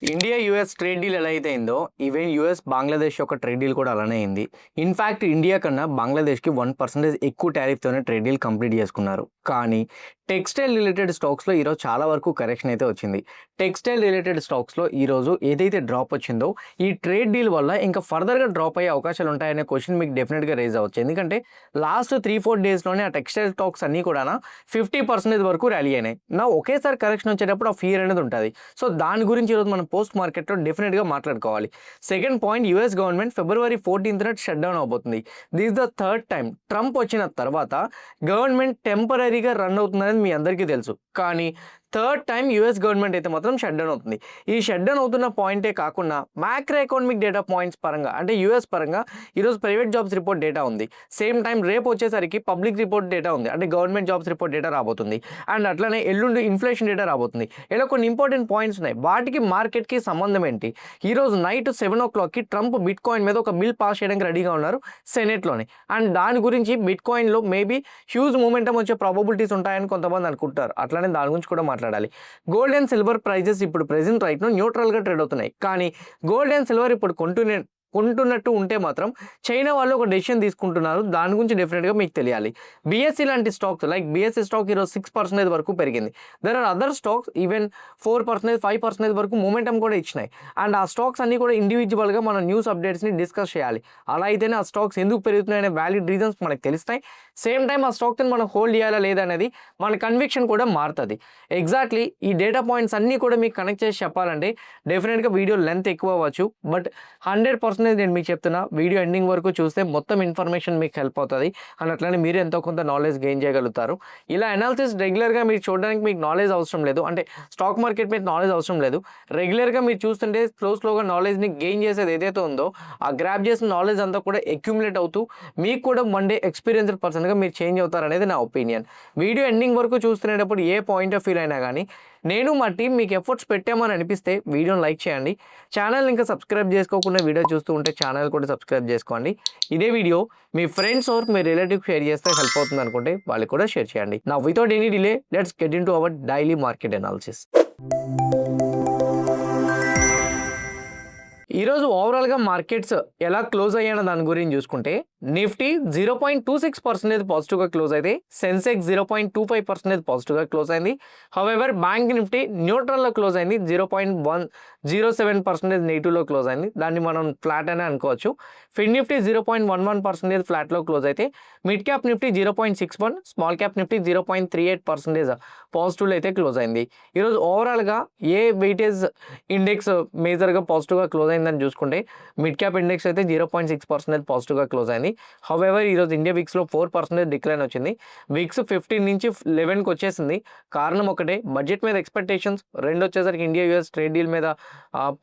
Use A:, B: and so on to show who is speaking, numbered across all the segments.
A: India US trade deal ఎలా అయితే అయిందో ఈవెన్ యూఎస్ బంగ్లాదేశ్ యొక్క ట్రేడ్ డీల్ కూడా అలానే అయింది. ఇన్ఫ్యాక్ట్ ఇండియా కన్నా బంగ్లాదేశ్కి 1% ఎక్కువ టారిఫ్తోనే ట్రేడ్ డీల్ కంప్లీట్ చేసుకున్నారు. కానీ టెక్స్టైల్ రిలేటెడ్ స్టాక్స్లో ఈరోజు చాలా వరకు కరెక్షన్ అయితే వచ్చింది. టెక్స్టైల్ రిలేటెడ్ స్టాక్స్లో ఈరోజు ఏదైతే డ్రాప్ వచ్చిందో ఈ ట్రేడ్ డీల్ వల్ల ఇంకా ఫర్దర్గా డ్రాప్ అయ్యే అవకాశాలు ఉంటాయనే క్వశ్చన్ మీకు డెఫినెట్గా రేజ్ అవ్వచ్చు. ఎందుకంటే లాస్ట్ 3-4 డేస్లోనే ఆ టెక్స్టైల్ స్టాక్స్ అన్నీ కూడా 50% వరకు ర్యాలీ అయినాయి. నా ఒకేసారి కరెక్షన్ వచ్చేటప్పుడు ఆ ఫియర్ అనేది ఉంటుంది. సో దాని గురించి ఈరోజు మనం పోస్ట్ మార్కెట్లో డెఫినెట్గా మాట్లాడుకోవాలి. Second point, US government February 14th shut down అవబోతుంది. This the third time Trump వచ్చిన తర్వాత గవర్నమెంట్ టెంపరీగా రన్ అవుతుందనేది మీ అందరికీ తెలుసు. కానీ థర్డ్ టైం యూఎస్ గవర్నమెంట్ అయితే మాత్రం షట్ డౌన్ అవుతుంది. ఈ షట్ డౌన్ అవుతున్న పాయింటే కాకుండా మ్యాక్రో ఎకనామిక్ డేటా పాయింట్స్ పరంగా అంటే యూఎస్ పరంగా ఈరోజు ప్రైవేట్ జాబ్స్ రిపోర్ట్ డేటా ఉంది. సేమ్ టైం రేపు వచ్చేసరికి పబ్లిక్ రిపోర్ట్ డేటా ఉంది, అంటే గవర్నమెంట్ జాబ్స్ రిపోర్ట్ డేటా రాబోతుంది. అండ్ అట్లనే ఎల్లుండి ఇన్ఫ్లేషన్ డేటా రాబోతుంది. ఇలా కొన్ని ఇంపార్టెంట్ పాయింట్స్ ఉన్నాయి. వాటికి మార్కెట్కి సంబంధం ఏంటి? ఈరోజు నైట్ 7 o'clockకి ట్రంప్ బిట్ కాయిన్ మీద ఒక బిల్ పాస్ చేయడానికి రెడీగా ఉన్నారు సెనెట్లోని. అండ్ దాని గురించి బిట్ కాయిన్లో మేబీ హ్యూజ్ మూమెంటం వచ్చే ప్రాబబిలిటీస్ ఉంటాయని కొంతమంది అనుకుంటారు. అట్లనే దాని గురించి కూడా మాట్లాడాలి. గోల్డ్ అండ్ సిల్వర్ ప్రైజెస్ ఇప్పుడు ప్రెజెంట్ రైట్ను న్యూట్రల్గా ట్రేడ్ అవుతున్నాయి. కానీ గోల్డ్ అండ్ సిల్వర్ ఇప్పుడు కొంటున్నట్టు ఉంటే మాత్రం చైనా వాళ్ళు ఒక డెసిషన్ తీసుకుంటున్నారు. దాని గురించి డెఫినెట్గా మీకు తెలియాలి. బిఎస్సి లాంటి స్టాక్స్ లైక్ బిఎస్సి స్టాక్ ఈరోజు 6% వరకు పెరిగింది. There are other stocks even 4%, 5% వరకు మూమెంటం కూడా ఇచ్చినాయి. అండ్ ఆ స్టాక్స్ అన్నీ కూడా ఇండివిజువల్గా మన న్యూస్ అప్డేట్స్ని డిస్కస్ చేయాలి. అలా అయితేనే ఆ స్టాక్స్ ఎందుకు పెరుగుతున్నాయనే వ్యాలిడ్ రీజన్స్ మనకు తెలుస్తాయి. సేమ్ టైం ఆ స్టాక్స్ని మనం హోల్డ్ చేయాలా లేదా అనేది మన కన్విక్షన్ కూడా మారుతుంది. ఎగ్జాక్ట్లీ ఈ డేటా పాయింట్స్ అన్నీ కూడా మీకు కనెక్ట్ చేసి చెప్పాలంటే డెఫినెట్గా వీడియో లెంత్ ఎక్కువ అవ్వచ్చు. బట్ 100% నేను మీకు చెప్తున్నా, వీడియో ఎండింగ్ వరకు చూస్తే మొత్తం ఇన్ఫర్మేషన్ మీకు హెల్ప్ అవుతుంది. అండ్ అట్లనే మీరు ఎంతో కొంత నాలెడ్జ్ గెయిన్ చేయగలుగుతారు. ఇలా అనాలిసిస్ రెగ్యులర్గా మీరు చూడడానికి మీకు నాలెడ్జ్ అవసరం లేదు, అంటే స్టాక్ మార్కెట్ మీద నాలెడ్జ్ అవసరం లేదు. రెగ్యులర్గా మీరు చూస్తుంటే స్లోగా నాలెడ్జ్ని గెయిన్ చేసేది ఏదైతే ఉందో ఆ గ్రాప్ చేసిన నాలెడ్జ్ అంతా కూడా అక్యుములేట్ అవుతూ మీకు కూడా వన్ డే ఎక్స్పీరియన్స్డ్ పర్సన్గా మీరు చేంజ్ అవుతారనేది నా ఒపీనియన్. వీడియో ఎండింగ్ వరకు చూస్తునేటప్పుడు ఏ పాయింట్ ఆఫ్ వ్యూ అయినా కానీ నేను మా టీం మీకు ఎఫర్ట్స్ పెట్టామని అనిపిస్తే వీడియోని లైక్ చేయండి. ఛానల్ ఇంకా సబ్స్క్రైబ్ చేసుకోకుండా వీడియో చూస్తూ ఉంటే ఛానల్ కూడా సబ్స్క్రైబ్ చేసుకోండి. ఇదే వీడియో మీ ఫ్రెండ్స్ ఆర్ మీ రిలేటివ్ షేర్ చేస్తే హెల్ప్ అవుతుంది అనుకుంటే వాళ్ళు కూడా షేర్ చేయండి. నా without any delay let's get into our daily market analysis. ఈరోజు ఓవరాల్గా మార్కెట్స్ ఎలా క్లోజ్ అయ్యాయన్న దాని గురించి చూసుకుంటే నిఫ్టీ 0.26% పాజిటివ్గా క్లోజ్ అయితే సెన్సెక్స్ 0.25% పాజిటివ్గా క్లోజ్ అయింది. హౌఎవర్ బ్యాంక్ నిఫ్టీ న్యూట్రల్లో క్లోజ్ అయింది, 0.107% నెగిటివ్లో క్లోజ్ అయింది. దాన్ని మనం ఫ్లాట్ అనే అనుకోవచ్చు. ఫిన్ నిఫ్టీ 0.11% ఫ్లాట్లో క్లోజ్ అయితే mid cap Nifty 0.61, small cap Nifty 0.38% పాజిటివ్లో అయితే క్లోజ్ అయింది. ఈరోజు ఓవరాల్గా ఏ వెయిటేజ్ ఇండెక్స్ మేజర్గా పాజిటివ్గా క్లోజ్ అయిందని చూసుకుంటే మిడ్ క్యాప్ ఇండెక్స్ అయితే 0.6% పాజిటివ్గా క్లోజ్ అయింది. హౌఎవర్ ఈరోజు ఇండియా విక్స్లో 4% డిక్లైన్ వచ్చింది. విక్స్ 15 నుంచి 11కి వచ్చేసింది. కారణం ఒకటే, బడ్జెట్ మీద ఎక్స్పెక్టేషన్స్, రెండు వచ్చేసరికి ఇండియా యూఎస్ ట్రేడ్ డీల్ మీద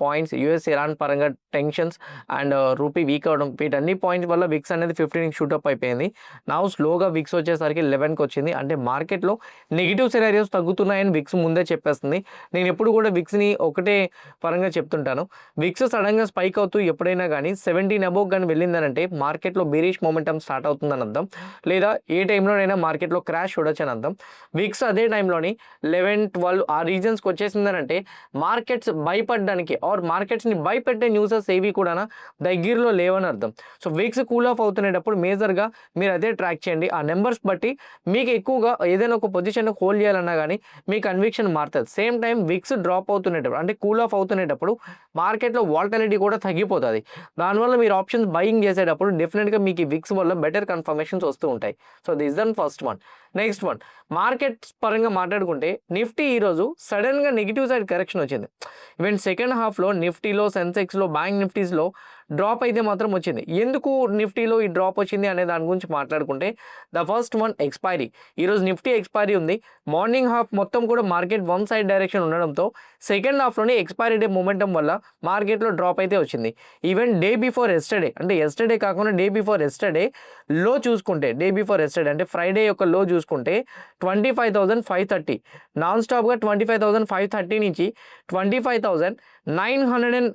A: పాయింట్స్, యూఎస్ ఇరాన్ పరంగా టెన్షన్స్ అండ్ రూపీ వీక్ అవడం, వీటన్ని పాయింట్స్ వల్ల విక్స్ అనేది 15కి షూటప్ అయిపోయింది. నా స్లోగా విక్స్ వచ్చేసరికి 11కి వచ్చింది. అంటే మార్కెట్లో నెగిటివ్ సినారియోస్ తగ్గుతున్నాయని విక్స్ ముందే చెప్పేస్తుంది. నేను ఎప్పుడు కూడా విక్స్ని ఒకటే పరంగా చెప్తుంటాను, విక్స్ సడన్గా స్పైక్ అవుతూ ఎప్పుడైనా కానీ 17 అబోవ్ కానీ వెళ్ళిందనంటే మార్కెట్లో బేరిష్ మొమెంటం స్టార్ట్ అవుతుందని అర్థం, లేదా ఏ టైంలోనైనా మార్కెట్లో క్రాష్ చూడొచ్చు అని అర్థం. విక్స్ అదే టైంలోని 11, 12 ఆ రీజన్స్కి వచ్చేసిందనంటే మార్కెట్స్ భయపడడానికి ఆర్ మార్కెట్స్ని భయపెట్టే న్యూసెస్ ఏవి కూడా దగ్గరలో లేవని అర్థం. సో విక్స్ కూల్ ఆఫ్ అవుతునేటప్పుడు మేజర్గా మీరు అదే ట్రాక్ చేయండి. ఆ నెంబర్స్ బట్టి మీకు ఎక్కువగా ఏదైనా ఒక పొజిషన్ హోల్డ్ చేయాలన్నా కానీ మీ కన్విక్షన్ మారుతుంది. సేమ్ టైం విక్స్ డ్రాప్ అవుతునేటప్పుడు అంటే కూల్ ఆఫ్ అవుతునేటప్పుడు మార్కెట్లో వాలటిలిటీ కూడా తగ్గిపోతుంది. దానివల్ల మీరు ఆప్షన్స్ బయింగ్ చేసేటప్పుడు డెఫినెట్గా మీకు ఈ విక్స్ వల్ల బెటర్ కన్ఫర్మేషన్స్ వస్తూ ఉంటాయి. So this then first one. Next one, markets పరంగా మాట్లాడుకుంటే నిఫ్టీ ఈరోజు సడన్గా నెగిటివ్ సైడ్ కరెక్షన్ వచ్చింది. ఈవెన్ సెకండ్ హాఫ్లో నిఫ్టీలో, సెన్సెక్స్లో, బ్యాంక్ నిఫ్టీస్లో డ్రాప్ అయితే మాత్రం వచ్చింది. ఎందుకు నిఫ్టీలో ఈ డ్రాప్ వచ్చింది అనే దాని గురించి మాట్లాడుకుంటే ద ఫస్ట్ వన్, ఎక్స్పైరీ. ఈరోజు నిఫ్టీ ఎక్స్పైరీ ఉంది. మార్నింగ్ హాఫ్ మొత్తం కూడా మార్కెట్ వన్ సైడ్ డైరెక్షన్ ఉండడంతో సెకండ్ హాఫ్లోనే ఎక్స్పైరీ డే మూమెంటం వల్ల మార్కెట్లో డ్రాప్ అయితే వచ్చింది. ఈవెన్ డే బిఫోర్ ఎస్టర్డే, అంటే ఎస్టర్డే కాకుండా డే బిఫోర్ ఎస్టర్డే లో చూసుకుంటే, డే బిఫోర్ ఎస్టర్డే అంటే ఫ్రైడే యొక్క లో చూసుకుంటే 25,530 నాన్ స్టాప్గా 25,530 నుంచి 25,900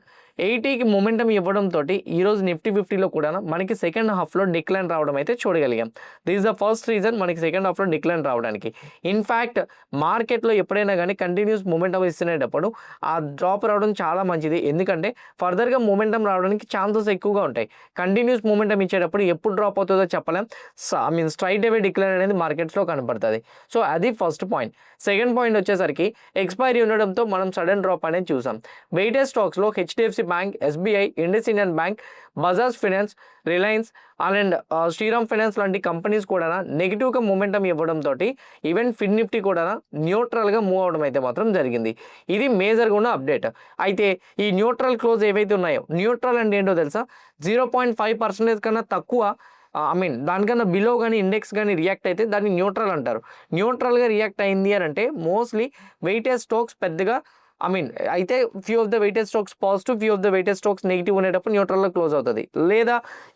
A: 80కి మొమెంటం ఇవ్వడంతో ఈరోజు నిఫ్టీ 50లో కూడా మనకి సెకండ్ హాఫ్లో డిక్లైన్ రావడం అయితే చూడగలిగాం. దిస్ ద ఫస్ట్ రీజన్ మనకి సెకండ్ హాఫ్లో డిక్లైన్ రావడానికి. ఇన్ఫ్యాక్ట్ మార్కెట్లో ఎప్పుడైనా కానీ కంటిన్యూస్ మొమెంటం ఇస్తునేటప్పుడు ఆ డ్రాప్ రావడం చాలా మంచిది. ఎందుకంటే ఫర్దర్గా మొమెంటం రావడానికి ఛాన్సెస్ ఎక్కువగా ఉంటాయి. కంటిన్యూస్ మొమెంటం ఇచ్చేటప్పుడు ఎప్పుడు డ్రాప్ అవుతుందో చెప్పలేం. స్ట్రైట్ అవే డిక్లైన్ అనేది మార్కెట్స్లో కనపడుతుంది. సో అది ఫస్ట్ పాయింట్. సెకండ్ పాయింట్ వచ్చేసరికి ఎక్స్పైరీ ఉండడంతో మనం సడన్ డ్రాప్ అనేది చూసాం. వెయిటెడ్ స్టాక్స్లో HDFC bank, SBI, Indus Indian bank, Bajaj finance, Reliance and Shriram finance లాంటి కంపెనీస్ కూడా నెగిటివ్గా మూమెంటం ఇవ్వడంతో ఈవెన్ ఫిన్ నిఫ్టీ కూడా న్యూట్రల్గా మూవ్ అవడం అయితే మాత్రం జరిగింది. ఇది మేజర్గా ఉన్న అప్డేట్. అయితే ఈ న్యూట్రల్ క్లోజ్ ఏవైతే ఉన్నాయో, న్యూట్రల్ అంటే ఏంటో తెలుసా, 0.5% కన్నా తక్కువ దానికన్నా బిలో కానీ ఇండెక్స్ కానీ రియాక్ట్ అయితే దాన్ని న్యూట్రల్ అంటారు. న్యూట్రల్గా రియాక్ట్ అయింది అని అంటే మోస్ట్లీ వెయిటెడ్ స్టాక్స్ పెద్దగా అయితే few of the weighted stocks positive, few of the weighted stocks negative ఉండేటప్పుడు న్యూట్రల్లో క్లోజ్ అవుతుంది. లేదా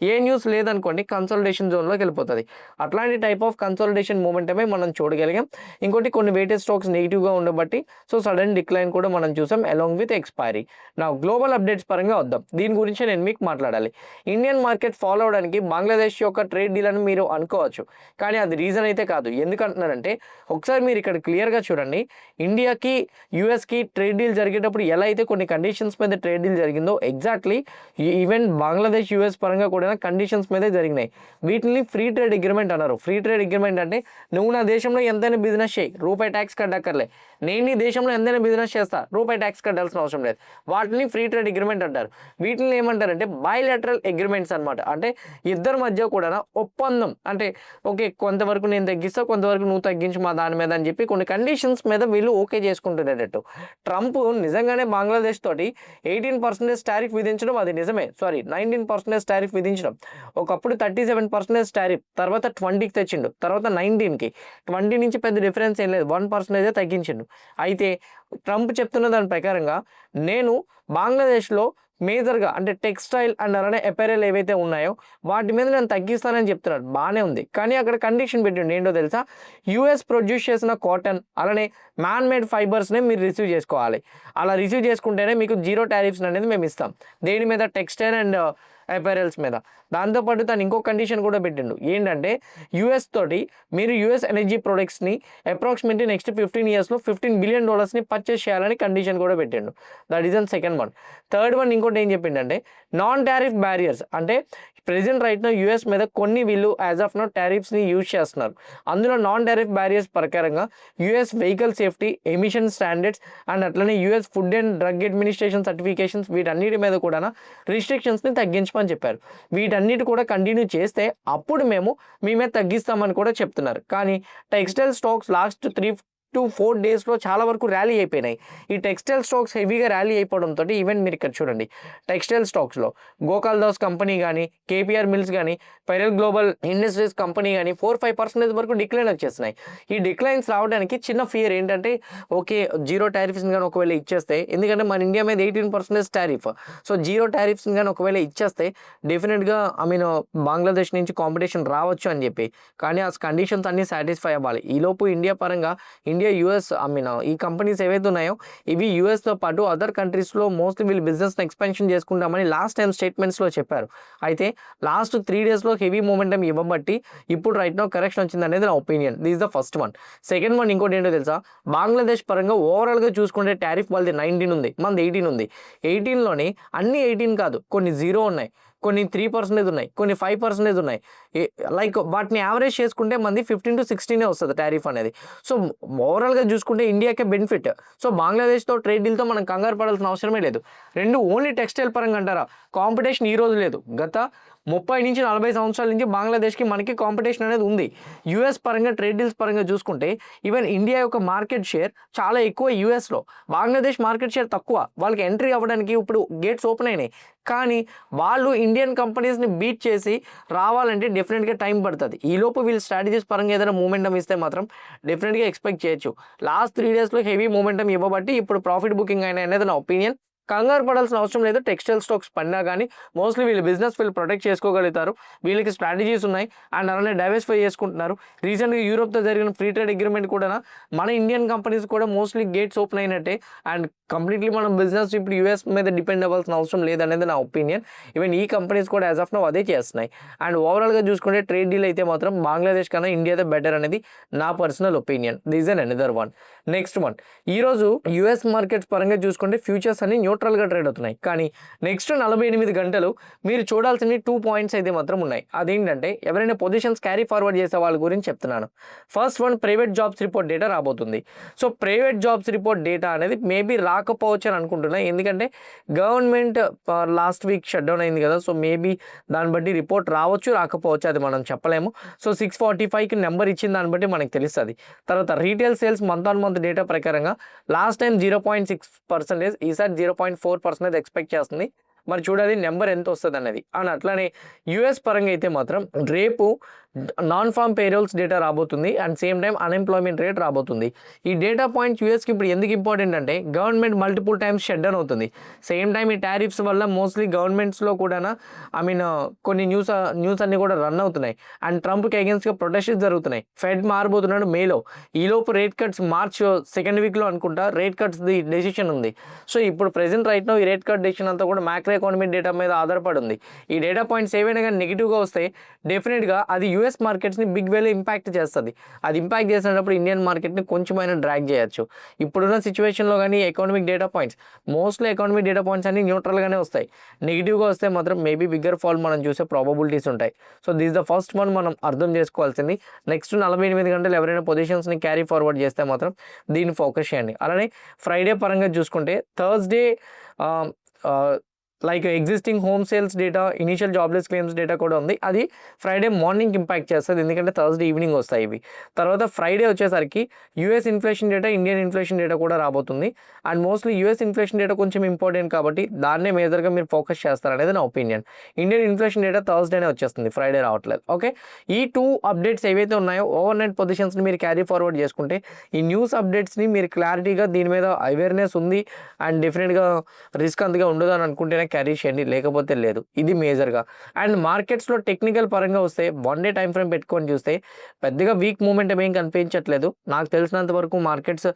A: ఏ న్యూస్ లేదనుకోండి కన్సల్టేషన్ జోన్లోకి వెళ్ళిపోతుంది. అట్లాంటి టైప్ ఆఫ్ కన్సల్టేషన్ మూమెంటమే మనం చూడగలిగాం. ఇంకోటి కొన్ని వెయిటెడ్ స్టాక్స్ నెగిటివ్గా ఉండబట్టి సో సడన్ డిక్లైన్ కూడా మనం చూసాం అలాంగ్ విత్ ఎక్స్పైరీ. నా గ్లోబల్ అప్డేట్స్ పరంగా వద్దాం. దీని గురించి నేను మీకు మాట్లాడాలి. ఇండియన్ మార్కెట్ ఫాలో అవడానికి బంగ్లాదేశ్ యొక్క ట్రేడ్ డీల్ అని మీరు అనుకోవచ్చు, కానీ అది రీజన్ అయితే కాదు. ఎందుకంటున్నారంటే ఒకసారి మీరు ఇక్కడ క్లియర్గా చూడండి. ఇండియాకి యూఎస్కి ట్రేడ్ డీల్ జరిగేటప్పుడు ఎలా అయితే కొన్ని కండిషన్స్ మీద ట్రేడ్ డీల్ జరిగిందో ఎగ్జాక్ట్లీ ఈవెన్ బంగ్లాదేశ్ యూఎస్ పరంగా కూడా కండిషన్స్ మీదే జరిగినాయి. వీటిని ఫ్రీ ట్రేడ్ అగ్రిమెంట్ అన్నారు. ఫ్రీ ట్రేడ్ అగ్రిమెంట్ అంటే నువ్వు నా దేశంలో ఎంతైనా బిజినెస్ చేయి, రూపాయి ట్యాక్స్ కట్టక్కర్లే. నేను నీ దేశంలో ఎంతైనా బిజినెస్ చేస్తా, రూపాయి ట్యాక్స్ కట్టాల్సిన అవసరం లేదు. వాటిని ఫ్రీ ట్రేడ్ అగ్రిమెంట్ అంటారు. వీటిని ఏమంటారంటే బైలాటరల్ అగ్రిమెంట్స్ అనమాట. అంటే ఇద్దరి మధ్య కూడా ఒప్పందం. అంటే ఓకే కొంతవరకు నేను తగ్గిస్తా, కొంతవరకు నువ్వు తగ్గించు మా దాని మీద అని చెప్పి కొన్ని కండిషన్స్ మీద వీళ్ళు ఓకే చేసుకుంటునేటట్టు. ట్రంప్ నిజంగానే బంగ్లాదేశ్ తోటి 18% టారిఫ్ విధించడం అది నిజమే. 19% టారిఫ్ విధించడం. ఒకప్పుడు 37% టారిఫ్, తర్వాత 20కి తెచ్చిండు, తర్వాత 19కి. 20 నుంచి పెద్ద డిఫరెన్స్ ఏం లేదు, 1% తగ్గించిండు. అయితే ట్రంప్ చెప్తున్న దాని ప్రకారంగా నేను బంగ్లాదేశ్లో మేజర్గా అంటే టెక్స్టైల్ అండ్ అలానే అపెరల్ ఏవైతే ఉన్నాయో వాటి మీద నేను తగ్గిస్తానని చెప్తున్నాడు. బాగానే ఉంది, కానీ అక్కడ కండిషన్ పెట్టిండు. ఏంటో తెలుసా, యూఎస్ ప్రొడ్యూస్ చేసిన కాటన్ అలానే మ్యాన్ మేడ్ ఫైబర్స్నే మీరు రిసీవ్ చేసుకోవాలి. అలా రిసీవ్ చేసుకుంటేనే మీకు 0 టారిఫ్స్ అనేది మేము ఇస్తాం. దేని మీద? టెక్స్టైల్ అండ్ అపెరల్స్ మీద. దాంతోపాటు తను ఇంకో కండిషన్ కూడా పెట్టిండు. ఏంటంటే యూఎస్ తోటి మీరు యూఎస్ ఎనర్జీ ప్రొడక్ట్స్ని అప్రాక్సిమేట్లీ నెక్స్ట్ 15 ఇయర్స్లో $15 బిలియన్ పర్చేస్ చేయాలని కండిషన్ కూడా పెట్టిండు. That is an second one. Third one ఇంకోటి ఏం చెప్పిండంటే నాన్ టారిఫ్ బ్యారియర్స్. అంటే ప్రెజెంట్ రైట్ నో యూఎస్ మీద కొన్ని వీళ్ళు యాజ్ ఆఫ్ నో టారిఫ్స్ని యూజ్ చేస్తున్నారు. అందులో నాన్ టారిఫ్ బ్యారియర్స్ ప్రకారంగా US vehicle safety, emission standards and అట్లనే US food and drug administration certifications వీటన్నిటి మీద కూడా రిస్ట్రిక్షన్స్ని తగ్గించమని చెప్పారు. వీటన్నిటి కూడా కంటిన్యూ చేస్తే అప్పుడు మేము మీ మీద తగ్గిస్తామని కూడా చెప్తున్నారు. కానీ టెక్స్టైల్ స్టాక్స్ లాస్ట్ 3 to 4 డేస్లో చాలా వరకు ర్యాలీ అయిపోయినాయి. ఈ టెక్స్టైల్ స్టాక్స్ హెవీగా ర్యాలీ అయిపోవడంతో ఈవెన్ మీరు ఇక్కడ చూడండి టెక్స్టైల్ స్టాక్స్లో గోకాల్దాస్ కంపెనీ కానీ, కేపీఆర్ మిల్స్ కానీ, పైరల్ గ్లోబల్ ఇండస్ట్రీస్ కంపెనీ కానీ 4-5% వరకు డిక్లైన్ వచ్చేస్తున్నాయి. ఈ డిక్లైన్స్ రావడానికి చిన్న ఫియర్ ఏంటంటే ఓకే 0 టారిఫ్స్ కానీ ఒకవేళ ఇచ్చేస్తే, ఎందుకంటే మన ఇండియా మీద 18% టారిఫ్, సో 0 టారిఫ్స్ కానీ ఒకవేళ ఇచ్చేస్తే డెఫినెట్గా బంగ్లాదేశ్ నుంచి కాంపిటీషన్ రావచ్చు అని చెప్పి. కానీ ఆ కండిషన్స్ అన్నీ సాటిస్ఫై అవ్వాలి. ఈలోపు ఇండియా పరంగా యూఎస్ ఈ కంపెనీస్ ఏవైతే ఉన్నాయో ఇవి యూఎస్తో పాటు అదర్ కంట్రీస్లో మోస్ట్లీ వీళ్ళు బిజినెస్ని ఎక్స్పెన్షన్ చేసుకుంటామని లాస్ట్ టైం స్టేట్మెంట్స్లో చెప్పారు. అయితే లాస్ట్ 3 డేస్లో హెవీ మూమెంటం ఇవ్వబట్టి ఇప్పుడు రైట్ నో కరెక్షన్ వచ్చింది అనేది నా opinion. This the first one. Second one ఇంకోటి ఏంటో తెలుసా, బంగ్లాదేశ్ పరంగా ఓవరాల్గా చూసుకుంటే టారిఫ్ వాళ్ళది 19 ఉంది, మనది 18 ఉంది. 18లోని అన్ని 18 కాదు, కొన్ని 0 ఉన్నాయి, కొన్ని 3% ఉన్నాయి, కొన్ని 5% ఉన్నాయి. లైక్ వాటిని యావరేజ్ చేసుకుంటే మనది 15 to 16 వస్తుంది టారిఫ్ అనేది. సో ఓవరాల్గా చూసుకుంటే ఇండియాకే బెనిఫిట్. సో బంగ్లాదేశ్తో ట్రేడ్ డీల్తో మనం కంగారు పడాల్సిన అవసరమే లేదు. రెండు ఓన్లీ టెక్స్టైల్ పరంగా అంటారా, కాంపిటీషన్ ఈ రోజు లేదు. గత 30 నుంచి 40 సంవత్సరాల నుంచి బంగ్లాదేశ్కి మనకి కాంపిటీషన్ అనేది ఉంది. యూఎస్ పరంగా ట్రేడ్ డీల్స్ పరంగా చూసుకుంటే ఈవెన్ ఇండియా యొక్క మార్కెట్ షేర్ చాలా ఎక్కువ యూఎస్లో, బంగ్లాదేశ్ మార్కెట్ షేర్ తక్కువ. వాళ్ళకి ఎంట్రీ అవ్వడానికి ఇప్పుడు గేట్స్ ఓపెన్ అయినాయి. కానీ వాళ్ళు ఇండియన్ కంపెనీస్ని బీట్ చేసి రావాలంటే డెఫినెట్గా టైం పడుతుంది. ఈలోపు వీళ్ళు స్ట్రాటజీస్ పరంగా ఏదైనా మూమెంటం ఇస్తే మాత్రం డెఫినెట్గా ఎక్స్పెక్ట్ చేయొచ్చు. లాస్ట్ 3 డేస్లో హెవీ మూమెంటం ఇవ్వబట్టి ఇప్పుడు ప్రాఫిట్ బుకింగ్ అయినా అనేది నా ఒపీనియన్. కంగారు పడాల్సిన అవసరం లేదు. టెక్స్టైల్ స్టాక్స్ పడినా కానీ మోస్ట్లీ వీళ్ళు ప్రొటెక్ట్ చేసుకోగలుగుతారు. వీళ్ళకి స్ట్రాటజీస్ ఉన్నాయి అండ్ అలానే డైవర్సిఫై చేసుకుంటున్నారు. రీసెంట్గా యూరోప్తో జరిగిన ఫ్రీ ట్రేడ్ అగ్రిమెంట్ కూడా మన ఇండియన్ కంపెనీస్ కూడా మోస్ట్లీ గేట్స్ ఓపెన్ అయినట్టే. అండ్ కంప్లీట్లీ మనం బిజినెస్ ఇప్పుడు యూఎస్ మీద డిపెండ్ అవ్వాల్సిన అవసరం లేదనేది నా ఒపీనియన్. ఈవెన్ ఈ కంపెనీస్ కూడా యాజ్ ఆఫ్ నౌ అదే చేస్తున్నాయి. అండ్ ఓవరాల్గా చూసుకుంటే ట్రేడ్ డీల్ అయితే మాత్రం బంగ్లాదేశ్ కన్నా ఇండియాదే బెటర్ అనేది నా personal opinion. This and another one. Next one, ఈరోజు యూఎస్ మార్కెట్స్ పరంగా చూసుకుంటే ఫ్యూచర్స్ అన్ని న్యూట్రల్గా ట్రేడ్ అవుతున్నాయి. కానీ నెక్స్ట్ 48 గంటలు మీరు చూడాల్సిన 2 పాయింట్స్ అయితే మాత్రం ఉన్నాయి. అదేంటంటే ఎవరైనా పొజిషన్స్ క్యారీ ఫార్వర్డ్ చేసే వాళ్ళ గురించి చెప్తున్నాను. First one, private jobs report data రాబోతుంది. So private jobs report data అనేది మేబీ రాకపోవచ్చు అని అనుకుంటున్నా. ఎందుకంటే government last week shut down అయింది కదా. సో మేబీ దాన్ని బట్టి రిపోర్ట్ రావచ్చు, రాకపోవచ్చు, అది మనం చెప్పలేము. సో 645కి నెంబర్ ఇచ్చిన దాన్ని బట్టి మనకు తెలుస్తుంది. తర్వాత retail sales month on month data ప్రకారంగా లాస్ట్ టైం 0.6%, ఈసారి 0.4% ఎక్స్పెక్ట్ చేస్తుంది. మరి చూడాలి నెంబర్ ఎంత వస్తుంది అన్నది. అండ్ అట్లానే యూఎస్ పరంగా అయితే మాత్రం రేపు నాన్ ఫార్మ్ పేరోల్స్ డేటా రాబోతుంది and same time unemployment rate రాబోతుంది. ఈ డేటా పాయింట్స్ యూఎస్కి ఇప్పుడు ఎందుకు ఇంపార్టెంట్ అంటే government multiple times shut down అవుతుంది. సేమ్ టైం ఈ టారిఫ్స్ వల్ల మోస్ట్లీ గవర్నమెంట్స్లో కూడా కొన్ని న్యూస్ అన్ని కూడా రన్ అవుతున్నాయి. అండ్ ట్రంప్కి అగేన్స్ట్గా ప్రొటెస్ట్స్ జరుగుతున్నాయి. ఫెడ్ మారబోతున్నాడు మేలో. ఈలోపు రేట్ కట్స్ మార్చ్ సెకండ్ వీక్లో అనుకుంటా రేట్ కట్స్ ది డెసిషన్ ఉంది. సో ఇప్పుడు ప్రెసెంట్ రైట్ నో ఈ రేట్ కట్ డెసిషన్ అంతా కూడా మ్యాక్రో ఎకానమీ డేటా మీద ఆధారపడి ఉంది. ఈ డేటా పాయింట్స్ ఏవైనా కానీ నెగిటివ్గా వస్తే డెఫినెట్గా అది యూఎస్ మార్కెట్స్ని బిగ్ వేలో ఇంపాక్ట్ చేస్తుంది. అది ఇంపాక్ట్ చేసినప్పుడు ఇండియన్ మార్కెట్ని కొంచెమైనా డ్రాగ్ చేయొచ్చు. ఇప్పుడున్న సిచ్యువేషన్లో కానీ economic data points mostly economic data points అన్ని న్యూట్రల్గానే వస్తాయి. నెగిటివ్గా వస్తే మాత్రం మేబీ బిగ్గర్ ఫాల్ మనం చూసే ప్రాబబిలిటీస్ ఉంటాయి. So this the first one మనం అర్థం చేసుకోవాల్సింది. నెక్స్ట్ 48 గంటలు ఎవరైనా పొజిషన్స్ని క్యారీ ఫార్వర్డ్ చేస్తే మాత్రం దీన్ని ఫోకస్ చేయండి. అలానే ఫ్రైడే పరంగా చూసుకుంటే Thursday like existing home sales data, initial jobless claims data కూడా ఉంది. అది ఫ్రైడే మార్నింగ్ ఇంపాక్ట్ చేస్తుంది, ఎందుకంటే థర్స్డే ఈవినింగ్ వస్తాయి ఇవి. తర్వాత ఫ్రైడే వచ్చేసరికి US inflation data, Indian inflation data కూడా రాబోతుంది. And mostly US inflation data కొంచెం ఇంపార్టెంట్ కాబట్టి దాన్నే మేజర్గా మీరు ఫోకస్ చేస్తారనేది నా ఒపీనియన్. ఇండియన్ ఇన్ఫ్లేషన్ డేటా థర్స్డేనే వచ్చేస్తుంది, ఫ్రైడే రావట్లేదు. ఓకే, ఈ 2 అప్డేట్స్ ఏవైతే ఉన్నాయో ఓవర్ నైట్ పొజిషన్స్ని మీరు క్యారీ ఫార్వర్డ్ చేసుకుంటే ఈ న్యూస్ అప్డేట్స్ని మీరు క్లారిటీగా దీని మీద అవేర్నెస్ ఉంది అండ్ డెఫినెట్గా రిస్క్ అంతగా ఉండదు అని అనుకుంటేనే క్యారీ చేయండి, లేకపోతే లేదు. ఇది మేజర్గా. అండ్ మార్కెట్స్లో టెక్నికల్ పరంగా వస్తే 1 డే టైం ఫ్రేమ్ పెట్టుకొని చూస్తే పెద్దగా వీక్ మూమెంట్ ఏం కనిపించట్లేదు. నాకు తెలిసినంత వరకు మార్కెట్స్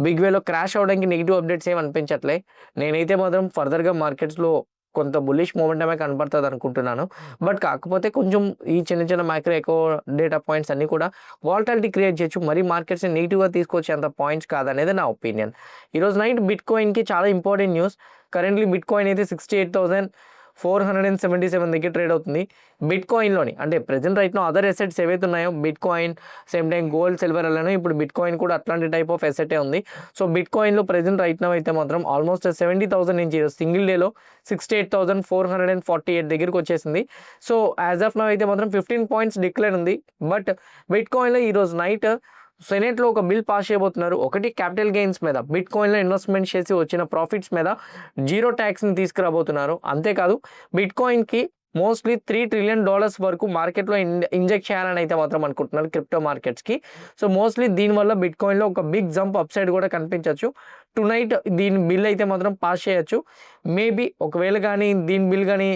A: బిగ్ వేలో క్రాష్ అవడానికి నెగిటివ్ అప్డేట్స్ ఏమి అనిపించట్లే. నేనైతే మాత్రం ఫర్దర్గా మార్కెట్స్లో కొంత బుల్లిష్ మూమెంటమే కనపడుతుంది అనుకుంటున్నాను. బట్ కాకపోతే కొంచెం ఈ చిన్న మైక్రో ఎకో డేటా పాయింట్స్ అన్నీ కూడా వాలటాలిటీ క్రియేట్ చేయొచ్చు. మరీ మార్కెట్స్ని నెగిటివ్గా తీసుకొచ్చేంత పాయింట్స్ కాదనేది నా ఒపీనియన్. ఈరోజు నైట్ బిట్ కాయిన్కి చాలా important news. Currently bit coin అయితే 68,477 దగ్గర ట్రేడ్ అవుతుంది. బిట్ కాయిన్లోని అంటే ప్రెజెంట్ రైట్నో అదర్ ఎసెట్స్ ఏవైతే ఉన్నాయో bit coin, same time gold, silver అలానే ఇప్పుడు బిట్ కాయిన్ కూడా అట్లాంటి టైప్ ఆఫ్ ఎసెటే ఉంది. సో బిట్ కాయిన్లో ప్రెజెంట్ రైట్నో అయితే మాత్రం ఆల్మోస్ట్ 70,000 నుంచి సింగిల్ డేలో 68,448 దగ్గరికి వచ్చేసింది. సో యాజ్ ఆఫ్ నౌ అయితే మాత్రం 15 పాయింట్స్ డిక్లైన్ ఉంది. బట్ బిట్ కాయిన్లో ఈరోజు నైట్ సెనేట్లో ఒక బిల్ పాస్ చేయబోతున్నారు. ఒకటి క్యాపిటల్ గెయిన్స్ మీద, బిట్ కాయిన్లో ఇన్వెస్ట్మెంట్ చేసి వచ్చిన ప్రాఫిట్స్ మీద 0 ట్యాక్స్ని తీసుకురాబోతున్నారు. అంతేకాదు బిట్ కాయిన్కి మోస్ట్లీ $3 ట్రిలియన్ వరకు మార్కెట్లో ఇంజెక్ట్ చేయాలని అయితే మాత్రం అనుకుంటున్నారు క్రిప్టో మార్కెట్స్కి. సో మోస్ట్లీ దీనివల్ల బిట్ కాయిన్లో ఒక బిగ్ జంప్ అప్ సైడ్ కూడా కనిపించవచ్చు. టునైట్ దీని బిల్ అయితే మాత్రం పాస్ చేయొచ్చు. మేబీ ఒకవేళ కానీ దీని బిల్ కానీ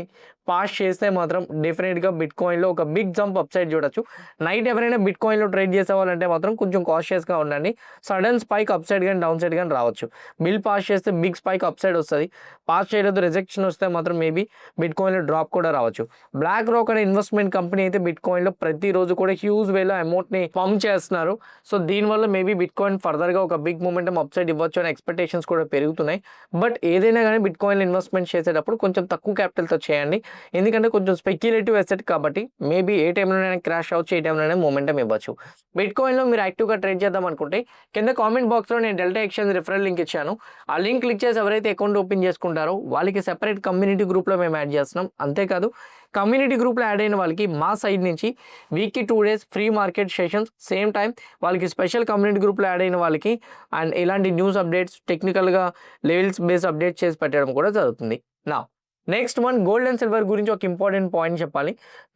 A: పాస్ చేస్తే మాత్రం డెఫినెట్గా బిట్ కాయిన్లో ఒక బిగ్ జంప్ అప్ సైడ్ చూడొచ్చు. నైట్ ఎవరైనా బిట్ కాయిన్లో ట్రేడ్ చేసేవాళ్ళంటే మాత్రం కొంచెం కాషియస్గా ఉండండి. సడన్ స్పైక్ అప్ సైడ్ కానీ డౌన్ సైడ్ కానీ రావచ్చు. బిల్ పాస్ చేస్తే బిగ్ స్పైక్ అప్ సైడ్ వస్తుంది. పాస్ చేయలేదు, రిజెక్షన్ వస్తే మాత్రం మేబీ బిట్ కాయిన్లో డ్రాప్ కూడా రావచ్చు. బ్లాక్ రాక్ అనే ఇన్వెస్ట్మెంట్ కంపెనీ అయితే బిట్ కాయిన్లో ప్రతిరోజు కూడా హ్యూజ్ వేలో అమౌంట్ని పంప్ చేస్తున్నారు. సో దీనివల్ల మేబీ బిట్ కాయిన్ ఫర్దర్గా ఒక బిగ్ మూమెంటం అప్ సైడ్ ఇవ్వచ్చు అనే ఎక్స్పెక్టేషన్స్ కూడా పెరుగుతున్నాయి. బట్ ఏదైనా కానీ బిట్ కాయిన్లో ఇన్వెస్ట్మెంట్ చేసేటప్పుడు కొంచెం తక్కువ క్యాపిటల్తో చేయండి, ఎందుకంటే కొంచెం స్పెక్యులేటివ్ ఎసెట్ కాబట్టి మేబీ ఏ టైంలోనైనా క్రాష్ అవ్వచ్చు, ఏ టైంలోనైనా మూమెంటం ఇవ్వచ్చు. బిట్ కాయిన్లో మీరు యాక్టివ్గా ట్రేడ్ చేద్దాం అనుకుంటే కింద కామెంట్ బాక్స్లో నేను డెల్టా ఎక్స్చేంజ్ రిఫరల్ లింక్ ఇచ్చాను. ఆ లింక్ క్లిక్ చేసి ఎవరైతే అకౌంట్ ఓపెన్ చేసుకుంటారో వాళ్ళకి సెపరేట్ కమ్యూనిటీ గ్రూప్లో మేము యాడ్ చేస్తున్నాం. అంతేకాదు కమ్యూనిటీ గ్రూప్లో యాడ్ అయిన వాళ్ళకి మా సైడ్ నుంచి వీక్కి 2 days free market sessions, same time వాళ్ళకి స్పెషల్ కమ్యూనిటీ గ్రూప్లో యాడ్ అయిన వాళ్ళకి అండ్ ఇలాంటి న్యూస్ అప్డేట్స్, టెక్నికల్గా లెవెల్స్ బేస్ అప్డేట్ చేసి పెట్టడం కూడా జరుగుతుంది. నా next one gold and silver గురించి ఒక ఇంపార్టెంట్ పాయింట్ చెప్పాలి.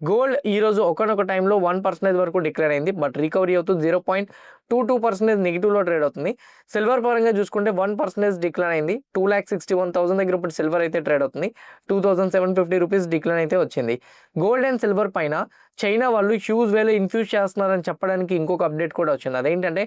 A: గోల్డ్ ఈరోజు ఒకనొక టైంలో 1% వరకు డిక్లేర్ అయింది, బట్ రికవరీ అవుతుంది 0.22% నెగిటివ్లో ట్రేడ్ అవుతుంది. సిల్వర్ పరంగా చూసుకుంటే 1% డిక్లైన్ అయింది, 2,61,000 దగ్గర ఇప్పుడు సిల్వర్ అయితే ట్రేడ్ అవుతుంది, 2,750 రూపీస్ డిక్లైన్ అయితే వచ్చింది. గోల్డ్ అండ్ సిల్వర్ పైన చైనా వాళ్ళు హ్యూజ్ వేలో ఇన్ఫ్యూజ్ చేస్తున్నారని చెప్పడానికి ఇంకొక అప్డేట్ కూడా వచ్చింది. అదేంటంటే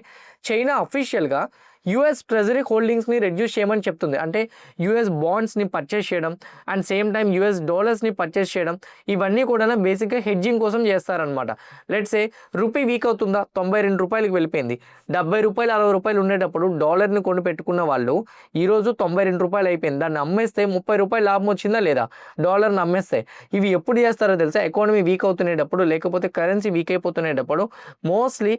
A: చైనా అఫీషియల్గా యూఎస్ ట్రెజరీ హోల్డింగ్స్ని రెడ్యూస్ చేయమని చెప్తుంది. అంటే యూఎస్ బాండ్స్ని పర్చేస్ చేయడం అండ్ సేమ్ టైం యూఎస్ డాలర్స్ని పర్చేస్ చేయడం, ఇవన్నీ కూడా బేసిక్గా హెడ్జింగ్ కోసం చేస్తారనమాట. లెట్స్ ఏ రూపీ వీక్ అవుతుందా, 92 రూపాయలకి వెళ్ళిపోయింది, 70 రూపాయలు 60 రూపాయలు ఉండేటప్పుడు డాలర్ని కొని పెట్టుకున్న వాళ్ళు ఈరోజు 92 రూపాయలు అయిపోయింది, దాన్ని అమ్మేస్తే 30 రూపాయలు లాభం వచ్చిందా లేదా, డాలర్ని అమ్మేస్తే. ఇవి ఎప్పుడు చేస్తారో తెలుసా, ఎకానమీ వీక్ అవుతునేటప్పుడు, లేకపోతే కరెన్సీ వీక్ అయిపోతునేటప్పుడు మోస్ట్లీ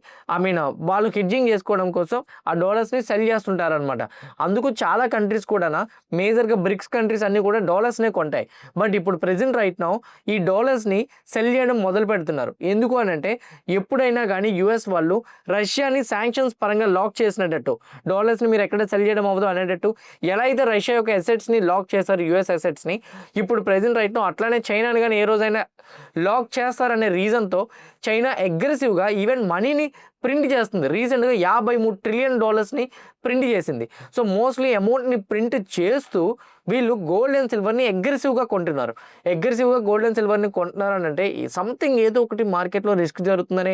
A: వాళ్ళు హెడ్జింగ్ చేసుకోవడం కోసం ఆ డాలర్స్ని సెల్ చేస్తుంటారనమాట. అందుకు చాలా కంట్రీస్ కూడా మేజర్గా బ్రిక్స్ కంట్రీస్ అన్నీ కూడా డాలర్స్నే కొంటాయి. బట్ ఇప్పుడు ప్రెజెంట్ రైట్ నౌ ఈ డాలర్స్ని సెల్ చేయడం మొదలు పెడుతున్నారు. ఎందుకు అని అంటే ఎప్పుడైనా కానీ యూఎస్ వాళ్ళు రష్యాని శాంక్షన్స్ పరంగా లాక్ చేసినట్టు, డాలర్స్ని మీరు ఎక్కడ సెల్ చేయడం అవ్వదు అనేటట్టు ఎలా అయితే రష్యా యొక్క అసెట్స్ని లాక్ చేశారు, యూఎస్ అసెట్స్ని, ఇప్పుడు ప్రెజెంట్ రైట్ నౌ అట్లానే చైనాని కానీ ఏ రోజైనా లాక్ చేస్తారనే రీజన్తో చైనా అగ్రెసివ్గా ఈవెన్ మనీని ప్రింట్ చేస్తుంది. రీసెంట్గా 53 ట్రిలియన్ డాలర్స్ని ప్రింట్ చేసింది. సో మోస్ట్లీ అమౌంట్ని ప్రింట్ చేస్తూ వీళ్ళు గోల్డ్ అండ్ సిల్వర్ని అగ్రెసివ్గా కొంటున్నారు. అగ్రెసివ్గా గోల్డ్ అండ్ సిల్వర్ని కొంటున్నారు అంటే సంథింగ్ ఏదో ఒకటి మార్కెట్లో రిస్క్ జరుగుతుందనే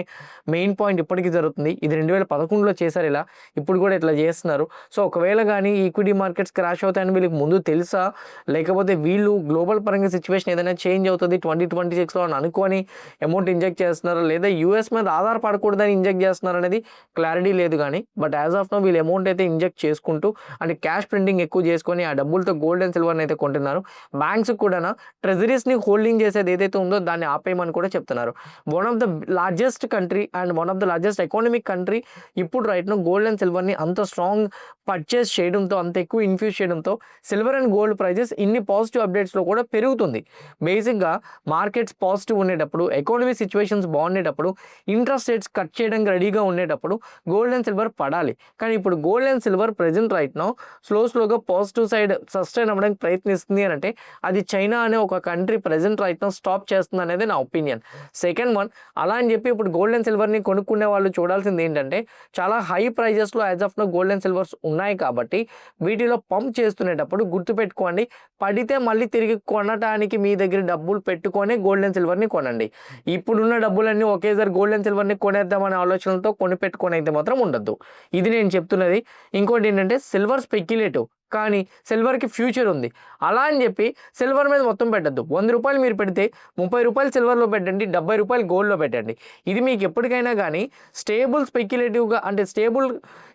A: మెయిన్ పాయింట్ ఇప్పటికీ జరుగుతుంది. ఇది 2011లో చేశారు ఇలా, ఇప్పుడు కూడా ఇట్లా చేస్తున్నారు. సో ఒకవేళ కానీ ఈక్విటీ మార్కెట్స్ క్రాష్ అవుతాయని వీళ్ళకి ముందు తెలుసా, లేకపోతే వీళ్ళు గ్లోబల్ పరంగా సిచ్యువేషన్ ఏదైనా చేంజ్ అవుతుంది 2026లో అని అనుకొని అమౌంట్ ఇంజెక్ట్ చేస్తున్నారు, లేదా యూఎస్ మీద ఆధారపడకూడదని ఇంజెక్ట్ చేస్తున్నారు అనేది క్లారిటీ లేదు. కానీ బట్ యాజ్ ఆఫ్ నో వీళ్ళు అమౌంట్ అయితే ఇంజెక్ట్ చేసుకుంటూ అంటే క్యాష్ ప్రింటింగ్ ఎక్కువ చేసుకొని ఆ డబ్బులతో గోల్డ్ అండ్ సిల్వర్ని అయితే కొంటున్నారు. బ్యాంక్స్ కూడా ట్రెజరీస్ని హోల్డింగ్ చేసేది ఏదైతే ఉందో దాన్ని ఆపేయమని కూడా చెప్తున్నారు. One of the largest country and one of the largest economic country ఇప్పుడు రైట్ నో గోల్డ్ అండ్ సిల్వర్ని అంత స్ట్రాంగ్ పర్చేస్ చేయడంతో, అంత ఎక్కువ ఇన్ఫ్యూజ్ చేయడంతో సిల్వర్ అండ్ గోల్డ్ ప్రైజెస్ ఇన్ని పాజిటివ్ అప్డేట్స్లో కూడా పెరుగుతుంది. బేసిక్గా మార్కెట్స్ పాజిటివ్ ఉండేటప్పుడు, ఎకానమీ సిచ్యువేషన్స్ బాగుండేటప్పుడు, ఇంట్రెస్ట్ రేట్స్ కట్ చేయడానికి రెడీగా ఉండేటప్పుడు గోల్డ్ అండ్ సిల్వర్ పడాలి. కానీ ఇప్పుడు gold and silver present right now స్లోగా పాజిటివ్ సైడ్ సస్టైన్ అవ్వడానికి ప్రయత్నిస్తుంది అని అంటే అది చైనా అనే ఒక country present right no stop చేస్తుంది అనేది నా ఒపీనియన్. సెకండ్ వన్, అలా అని చెప్పి ఇప్పుడు గోల్డ్ అండ్ సిల్వర్ని కొనుక్కునే వాళ్ళు చూడాల్సింది ఏంటంటే చాలా హై ప్రైజెస్లో as of now gold and silvers ఉన్నాయి కాబట్టి వీటిలో పంప్ చేస్తునేటప్పుడు గుర్తుపెట్టుకోండి, పడితే మళ్ళీ తిరిగి కొనడానికి మీ దగ్గర డబ్బులు పెట్టుకొని గోల్డ్ అండ్ సిల్వర్ని కొనండి. ఇప్పుడున్న డబ్బులన్నీ ఒకేసారి గోల్డ్ అండ్ సిల్వర్ని కొనేద్దామనే ఆలోచనలతో కొనిపెట్టుకొని అయితే మాత్రం ఉండద్దు. ఇది నేను చెప్తున్నది. ఇంకోటి ఏంటంటే సిల్వర్ స్పెక్యులేటివ్, కానీ సిల్వర్కి ఫ్యూచర్ ఉంది. అలా అని చెప్పి సిల్వర్ మీద మొత్తం పెట్టద్దు. 100 రూపాయలు మీరు పెడితే 30 రూపాయలు సిల్వర్లో పెట్టండి, 70 రూపాయలు గోల్డ్లో పెట్టండి. ఇది మీకు ఎప్పటికైనా కానీ స్టేబుల్ స్పెక్యులేటివ్గా అంటే స్టేబుల్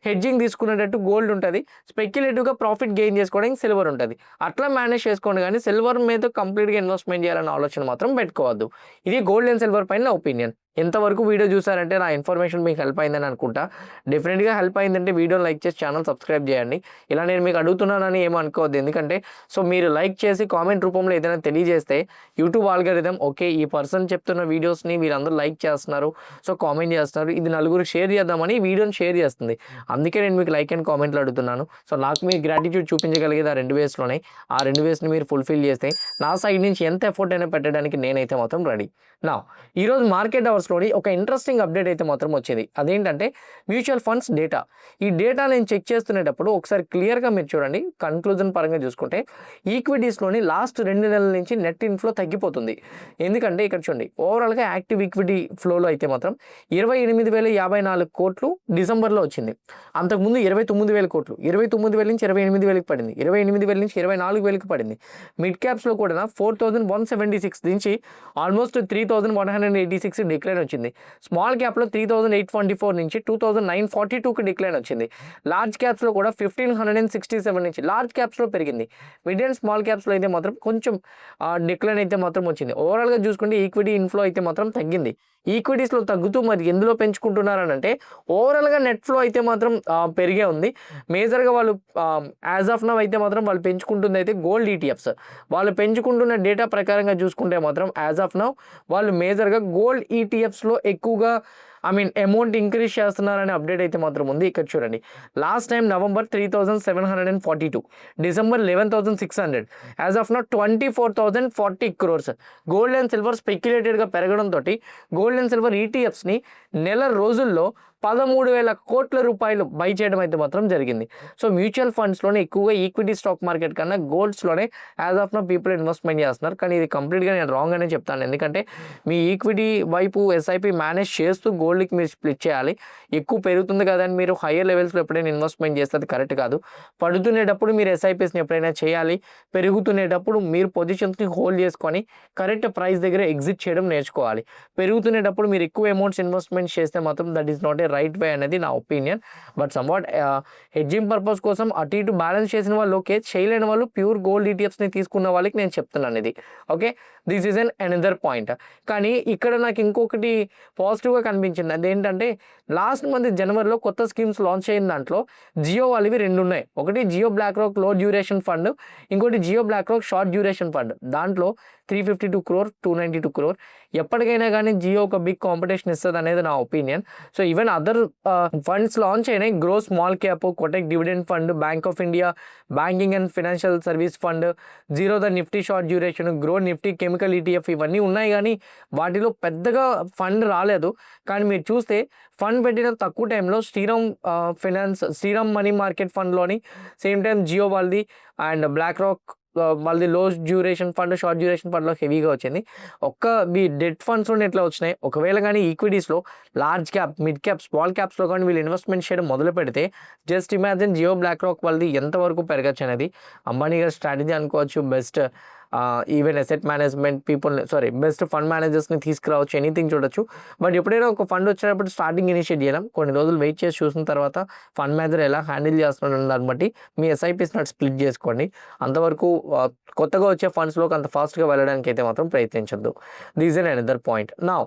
A: హెడ్జింగ్ తీసుకునేటట్టు గోల్డ్ ఉంటుంది, స్పెక్యులేటివ్గా ప్రాఫిట్ గెయిన్ చేసుకోవడానికి సిల్వర్ ఉంటుంది. అట్లా మేనేజ్ చేసుకోండి, కానీ సిల్వర్ మీద కంప్లీట్గా ఇన్వెస్ట్మెంట్ చేయాలన్న ఆలోచన మాత్రం పెట్టుకోవద్దు. ఇది గోల్డ్ అండ్ సిల్వర్ పైన నా ఒపీనియన్. ఎంతవరకు వీడియో చూసారంటే నా ఇన్ఫర్మేషన్ మీకు హెల్ప్ అయిందని అనుకుంటా. డెఫినెట్గా హెల్ప్ అయిందంటే వీడియోని లైక్ చేసి ఛానల్ సబ్స్క్రైబ్ చేయండి. ఇలా నేను మీకు అడుగుతున్నానని ఏమో అనుకోవద్దు, ఎందుకంటే సో మీరు లైక్ చేసి కామెంట్ రూపంలో ఏదైనా తెలియజేస్తే యూట్యూబ్ ఆల్గరిథం ఓకే ఈ పర్సన్ చెప్తున్న వీడియోస్ని వీళ్ళందరూ లైక్ చేస్తున్నారు, సో కామెంట్ చేస్తున్నారు, ఇది నలుగురు షేర్ చేద్దామని వీడియోని షేర్ చేస్తుంది. అందుకే నేను మీకు లైక్ అండ్ కామెంట్లు అడుగుతున్నాను. సో నాకు మీరు గ్రాటిట్యూడ్ చూపించగలిగేది ఆ 2 వేస్లోనే. ఆ 2 వేస్ని మీరు ఫుల్ఫిల్ చేస్తే నా సైడ్ నుంచి ఎంత ఎఫర్ట్ అయినా పెట్టడానికి నేనైతే మాత్రం రెడీ. నా ఈరోజు మార్కెట్ అవర్స్లోని ఒక ఇంట్రెస్టింగ్ అప్డేట్ అయితే మాత్రం వచ్చింది. అదేంటంటే మ్యూచువల్ ఫండ్స్ డేటా. ఈ డేటా నేను చెక్ చేస్తునేటప్పుడు ఒకసారి క్లియర్గా మీరు చూడండి. కన్క్లూజన్ పరంగా చూసుకుంటే ఈక్విటీస్లోని లాస్ట్ 2 నెలల నుంచి నెట్ ఇన్ఫ్లో తగ్గిపోతుంది. ఎందుకంటే ఇక్కడ చూడండి, ఓవరాల్గా యాక్టివ్ ఈక్విటీ ఫ్లోలో అయితే మాత్రం 28,054 కోట్లు డిసెంబర్లో వచ్చింది. అంతకుముందు 29,000 కోట్లు, 29,000 నుంచి 28,000కి పడింది, 28,000 నుంచి 24,000కి పడింది. మిడ్ క్యాప్స్లో కూడా 4,176 నుంచి ఆల్మోస్ట్ 3,186 డిక్లైన్ వచ్చింది. స్మాల్ క్యాప్లో 3,824 నుంచి 2,942కి డిక్లైన్ వచ్చింది. లార్జ్ క్యాప్స్లో కూడా 1,567 నుంచి లార్జ్ క్యాప్స్లో పెరిగింది. మిడ్ అండ్ స్మాల్ క్యాప్స్లో అయితే మాత్రం కొంచెం డిక్లైన్ అయితే మాత్రం వచ్చింది. ఓవరాల్గా చూసుకుంటే ఈక్విటీ ఇన్ఫ్లో అయితే మాత్రం తగ్గింది. ఈక్విటీస్లో తగ్గుతూ మరి ఎందులో పెంచుకుంటున్నారని అంటే ఓవరాల్గా నెట్ ఫ్లో అయితే మాత్రం పెరిగే ఉంది. మేజర్గా వాళ్ళు యాజ్ ఆఫ్ నవ్ అయితే మాత్రం వాళ్ళు పెంచుకుంటుంది అయితే గోల్డ్ ఈటీఎఫ్స్. వాళ్ళు పెంచుకుంటున్న డేటా ప్రకారంగా చూసుకుంటే మాత్రం యాజ్ ఆఫ్ నవ్ వాళ్ళు మేజర్గా గోల్డ్ ఈటీఎఫ్స్లో ఎక్కువగా అమౌంట్ ఇంక్రీజ్ చేస్తున్నారనే అప్డేట్ అయితే మాత్రం ఉంది. ఇక్కడ చూడండి, last time November 3742, December 11600, as of now 24,040 crores. Gold and silver స్పెక్యులేటెడ్గా పెరగడంతో గోల్డ్ అండ్ సిల్వర్ ఈటీఎఫ్స్ని నెల రోజుల్లో 13,000 కోట్ల రూపాయలు బై చేయడం అయితే మాత్రం జరిగింది. సో మ్యూచువల్ ఫండ్స్లోనే ఎక్కువగా ఈక్విటీ స్టాక్ మార్కెట్ కన్నా గోల్డ్స్లోనే as of now people investment చేస్తున్నారు. కానీ ఇది కంప్లీట్గా నేను రాంగ్ అనే చెప్తాను. ఎందుకంటే మీ ఈక్విటీ వైపు ఎస్ఐపి మేనేజ్ చేస్తూ గోల్డ్కి మీరు స్ప్లిట్ చేయాలి. ఎక్కువ పెరుగుతుంది కదా అని మీరు హయ్యర్ లెవెల్స్లో ఎప్పుడైనా ఇన్వెస్ట్మెంట్ చేస్తే అది కరెక్ట్ కాదు. పడుతునేటప్పుడు మీరు ఎస్ఐపిస్ని ఎప్పుడైనా చేయాలి. పెరుగుతునేటప్పుడు మీరు పొజిషన్స్ని హోల్డ్ చేసుకొని కరెక్ట్ ప్రైస్ దగ్గర ఎగ్జిట్ చేయడం నేర్చుకోవాలి. పెరుగుతునేటప్పుడు మీరు ఎక్కువ అమౌంట్స్ ఇన్వెస్ట్మెంట్ చేస్తే మాత్రం that is not a right way అనేది నా opinion. But somewhat hedging purpose కోసం అటు ఇటు బ్యాలెన్స్ చేసిన వాళ్ళు ఓకే, చేయలేని వాళ్ళు ప్యూర్ గోల్డ్ ఈటీఎఫ్స్ని తీసుకున్న వాళ్ళకి నేను చెప్తున్నాను ఇది. Okay, this is another point. కానీ ఇక్కడ నాకు ఇంకొకటి పాజిటివ్గా కనిపించింది. అదేంటంటే లాస్ట్ మంత్ జనవరిలో కొత్త స్కీమ్స్ లాంచ్ అయిన దాంట్లో జియో వాళ్ళవి 2 ఉన్నాయి. ఒకటి Jio BlackRock low duration fund, ఇంకోటి Jio BlackRock short duration fund. దాంట్లో 352 crore, 292 crore. ఎప్పటికైనా కానీ జియో ఒక బిగ్ కాంపిటీషన్ ఇస్తుంది అనేది నా opinion. So even other funds launch అయినాయి. Groww small cap, Kotak dividend fund, bank of India banking and financial service fund, zero the Nifty short duration, Groww Nifty chemical ETF, ఇవన్నీ ఉన్నాయి. కానీ వాటిలో పెద్దగా ఫండ్ రాలేదు. కానీ మీరు చూస్తే ఫండ్ పెట్టిన తక్కువ టైంలో శ్రీరామ్ మనీ మార్కెట్ ఫండ్లోని, సేమ్ టైం జియో వాళ్ళది అండ్ బ్లాక్ రాక్ వాళ్ళది లో డ్యూరేషన్ ఫండ్, షార్ట్ డ్యూరేషన్ ఫండ్లో హెవీగా వచ్చింది. మీ డెట్ ఫండ్స్లో ఎట్లా వచ్చినాయి. ఒకవేళ కానీ ఈక్విటీస్లో large cap, mid cap, small క్యాప్స్లో కానీ వీళ్ళు ఇన్వెస్ట్మెంట్ చేయడం మొదలు పెడితే just imagine Jio BlackRock వాళ్ళది ఎంతవరకు పెరగచ్చు అనేది. అంబానీ గారి స్ట్రాటజీ అనుకోవచ్చు. Best even asset management best fund మేనేజర్స్ని తీసుకురావచ్చు, ఎనీథింగ్ చూడొచ్చు. బట్ ఎప్పుడైనా ఒక ఫండ్ వచ్చినప్పుడు స్టార్టింగ్ ఇనిషియేట్ చేయడం, కొన్ని రోజులు వెయిట్ చేసి చూసిన తర్వాత ఫండ్ మేనేజర్ ఎలా హ్యాండిల్ చేస్తున్నాడు దాన్ని బట్టి మీ ఎస్ఐపిస్ నాట్ స్ప్లిట్ చేసుకోండి. అంతవరకు కొత్తగా వచ్చే ఫండ్స్లోకి అంత ఫాస్ట్గా వెళ్ళడానికి అయితే మాత్రం ప్రయత్నించద్దు. This is another point. Now